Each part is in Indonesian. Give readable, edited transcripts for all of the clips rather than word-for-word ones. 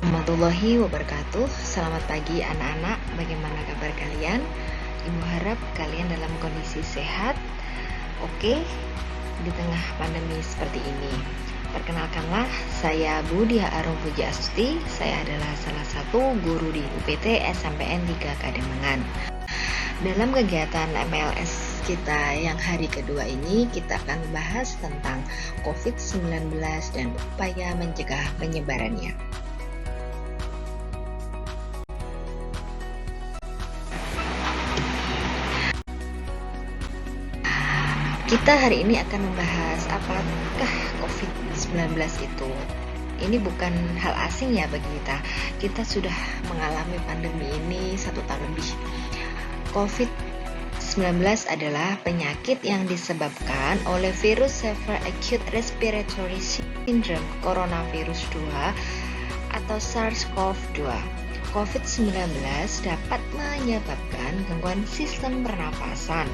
Warahmatullahi wabarakatuh. Selamat pagi anak-anak, bagaimana kabar kalian? Ibu harap kalian dalam kondisi sehat. Oke, di tengah pandemi seperti ini. Perkenalkanlah, saya Budia Arum Pujiastuti. Saya adalah salah satu guru di UPT SMPN 3 Kademangan. Dalam kegiatan MLS kita yang hari kedua ini, kita akan membahas tentang COVID-19 dan upaya mencegah penyebarannya. Kita hari ini akan membahas apakah COVID-19 itu. Ini bukan hal asing ya bagi kita. Kita sudah mengalami pandemi ini 1 tahun lebih. COVID-19 adalah penyakit yang disebabkan oleh virus Severe Acute Respiratory Syndrome Coronavirus 2 atau SARS-CoV-2. COVID-19 dapat menyebabkan gangguan sistem pernapasan,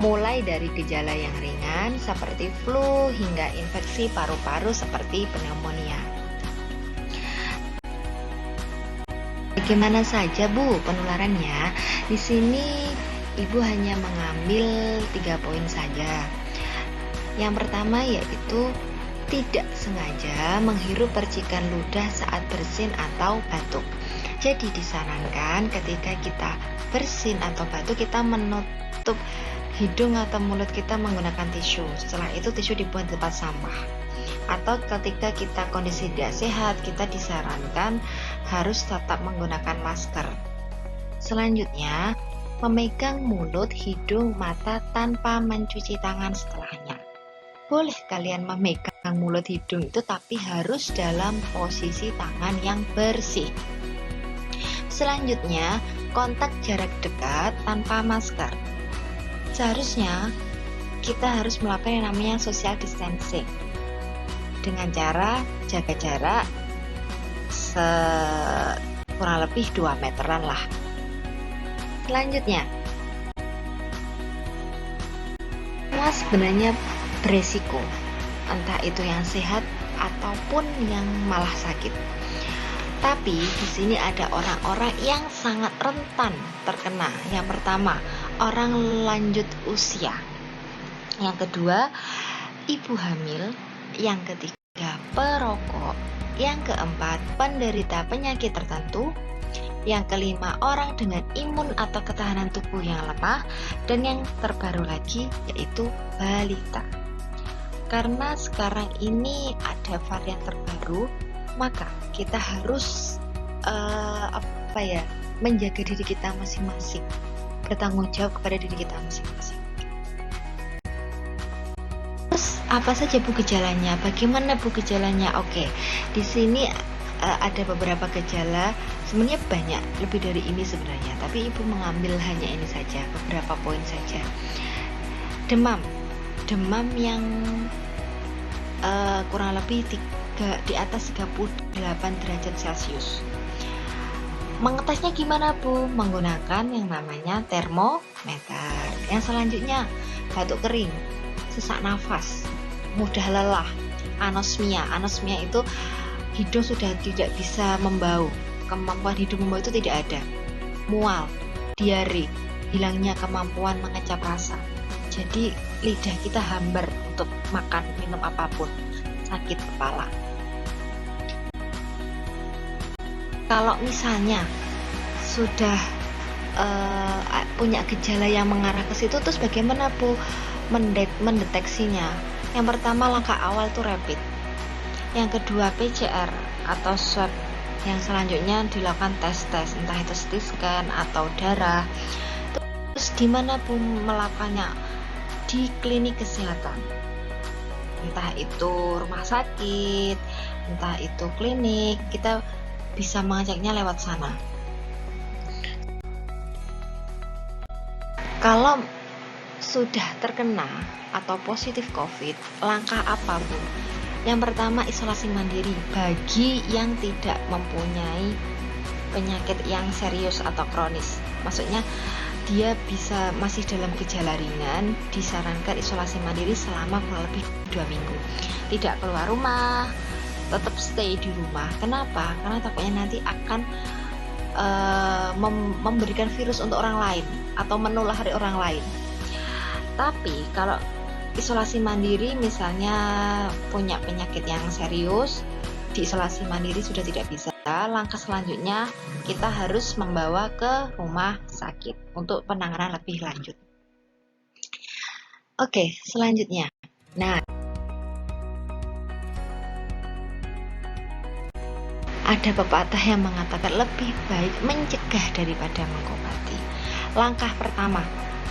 mulai dari gejala yang ringan seperti flu hingga infeksi paru-paru seperti pneumonia. Bagaimana saja Bu penularannya? Di sini Ibu hanya mengambil 3 poin saja. Yang pertama yaitu tidak sengaja menghirup percikan ludah saat bersin atau batuk. Jadi disarankan ketika kita bersin atau batuk, kita menutup hidung atau mulut kita menggunakan tisu. Setelah itu tisu dibuang di tempat sampah. Atau ketika kita kondisi tidak sehat, kita disarankan harus tetap menggunakan masker. Selanjutnya, memegang mulut, hidung, mata tanpa mencuci tangan setelahnya. Boleh kalian memegang mulut, hidung itu, tapi harus dalam posisi tangan yang bersih. Selanjutnya, kontak jarak dekat tanpa masker. Seharusnya kita harus melakukan yang namanya social distancing dengan cara jaga jarak kurang lebih 2 meteran lah. Selanjutnya, semua sebenarnya beresiko, entah itu yang sehat ataupun yang malah sakit. Tapi di sini ada orang-orang yang sangat rentan terkena. Yang pertama, orang lanjut usia. Yang kedua, ibu hamil. Yang ketiga, perokok. Yang keempat, penderita penyakit tertentu. Yang kelima, orang dengan imun atau ketahanan tubuh yang lemah. Dan yang terbaru lagi yaitu balita. Karena sekarang ini ada varian terbaru, maka kita harus menjaga diri kita masing-masing, bertanggung jawab kepada diri kita masing-masing. Terus apa saja Bu gejalanya? Bagaimana Bu gejalanya? Oke, di sini ada beberapa gejala, sebenarnya banyak, lebih dari ini sebenarnya, tapi Ibu mengambil hanya ini saja, beberapa poin saja. Demam yang kurang lebih di atas 38 derajat Celcius. Mengetesnya gimana Bu? Menggunakan yang namanya termometer. Yang selanjutnya, batuk kering, sesak nafas, mudah lelah, anosmia. Anosmia itu hidung sudah tidak bisa membau, kemampuan hidung membau itu tidak ada. Mual, diare, hilangnya kemampuan mengecap rasa. Jadi lidah kita hambar untuk makan, minum apapun. Sakit kepala. Kalau misalnya sudah punya gejala yang mengarah ke situ, terus bagaimana Bu mendeteksinya? Yang pertama, langkah awal itu rapid. Yang kedua, PCR atau swab. Yang selanjutnya dilakukan tes, entah itu CT scan atau darah. Terus di mana Bu melakukannya? Di klinik kesehatan. Entah itu rumah sakit, entah itu klinik, kita bisa mengeceknya lewat sana. Kalau sudah terkena atau positif COVID, langkah apa Bu? Yang pertama, isolasi mandiri bagi yang tidak mempunyai penyakit yang serius atau kronis. Maksudnya dia masih dalam gejala ringan, disarankan isolasi mandiri selama kurang lebih 2 minggu. Tidak keluar rumah, tetap stay di rumah. Kenapa? Karena takutnya nanti akan memberikan virus untuk orang lain atau menulari orang lain. Tapi kalau isolasi mandiri misalnya punya penyakit yang serius, di isolasi mandiri sudah tidak bisa, langkah selanjutnya kita harus membawa ke rumah sakit untuk penanganan lebih lanjut. Oke, selanjutnya. Nah, ada pepatah yang mengatakan lebih baik mencegah daripada mengobati. Langkah pertama,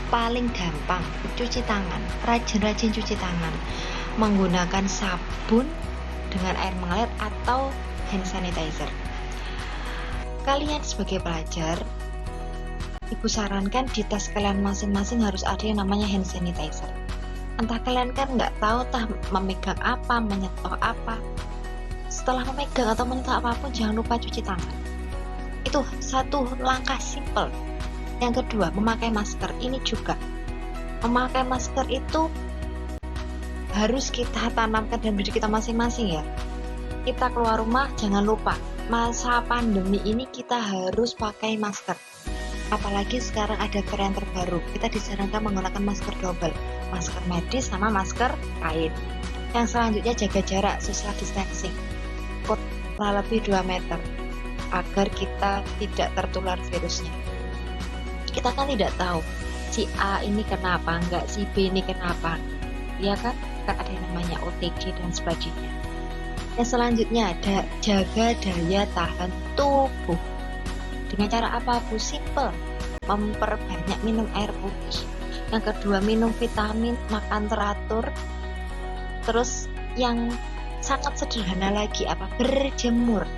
paling gampang, cuci tangan. Rajin-rajin cuci tangan. Menggunakan sabun dengan air mengalir atau hand sanitizer. Kalian sebagai pelajar, Ibu sarankan di tas kalian masing-masing harus ada yang namanya hand sanitizer. Entah kalian kan nggak tahu memegang apa, menyentuh apa. Setelah memegang atau menyentuh apapun, jangan lupa cuci tangan. Itu satu langkah simple. Yang kedua, memakai masker. Ini juga memakai masker itu harus kita tanamkan dalam diri kita masing-masing ya. Kita keluar rumah jangan lupa, masa pandemi ini kita harus pakai masker. Apalagi sekarang ada varian terbaru, kita disarankan menggunakan masker double, masker medis sama masker kain. Yang selanjutnya jaga jarak, social distancing kurang lebih 2 meter agar kita tidak tertular virusnya. Kita kan tidak tahu si A ini kenapa enggak, si B ini kenapa, ya kan? Kan ada yang namanya OTG dan sebagainya. Yang selanjutnya ada jaga daya tahan tubuh. Dengan cara apa, Bu? Simple, memperbanyak minum air putih. Yang kedua, minum vitamin, makan teratur. Terus yang sangat sederhana lagi apa? Berjemur.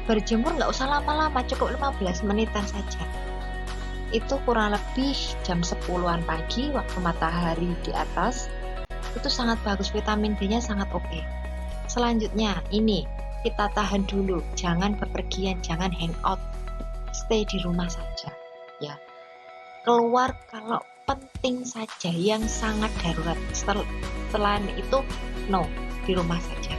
Berjemur nggak usah lama-lama, cukup 15 menitan saja. Itu kurang lebih jam 10-an pagi waktu matahari di atas. Itu sangat bagus, vitamin D-nya sangat oke. Selanjutnya ini kita tahan dulu, jangan bepergian, jangan hangout, stay di rumah saja ya. Keluar kalau penting saja, yang sangat darurat. Selain itu no, di rumah saja.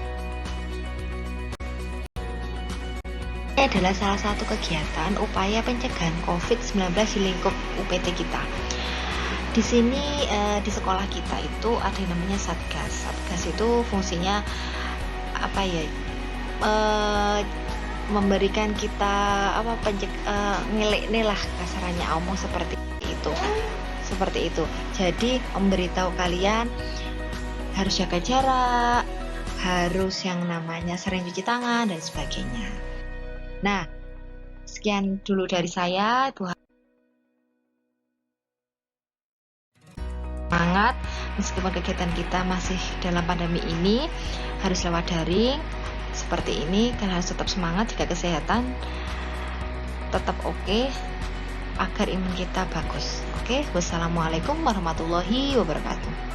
Ini adalah salah satu kegiatan upaya pencegahan COVID-19 di lingkup UPT kita. Di sini di sekolah kita itu ada yang namanya Satgas. Satgas itu fungsinya apa ya? Memberikan kita apa, ngelik lah kasarannya, omong seperti itu. Seperti itu. Jadi memberitahu kalian harus jaga jarak, harus yang namanya sering cuci tangan dan sebagainya. Nah, sekian dulu dari saya. Ibu semangat, meskipun kegiatan kita masih dalam pandemi ini harus lewat daring seperti ini, kalian harus tetap semangat, jaga kesehatan, tetap oke, agar imun kita bagus. Oke, wassalamualaikum warahmatullahi wabarakatuh.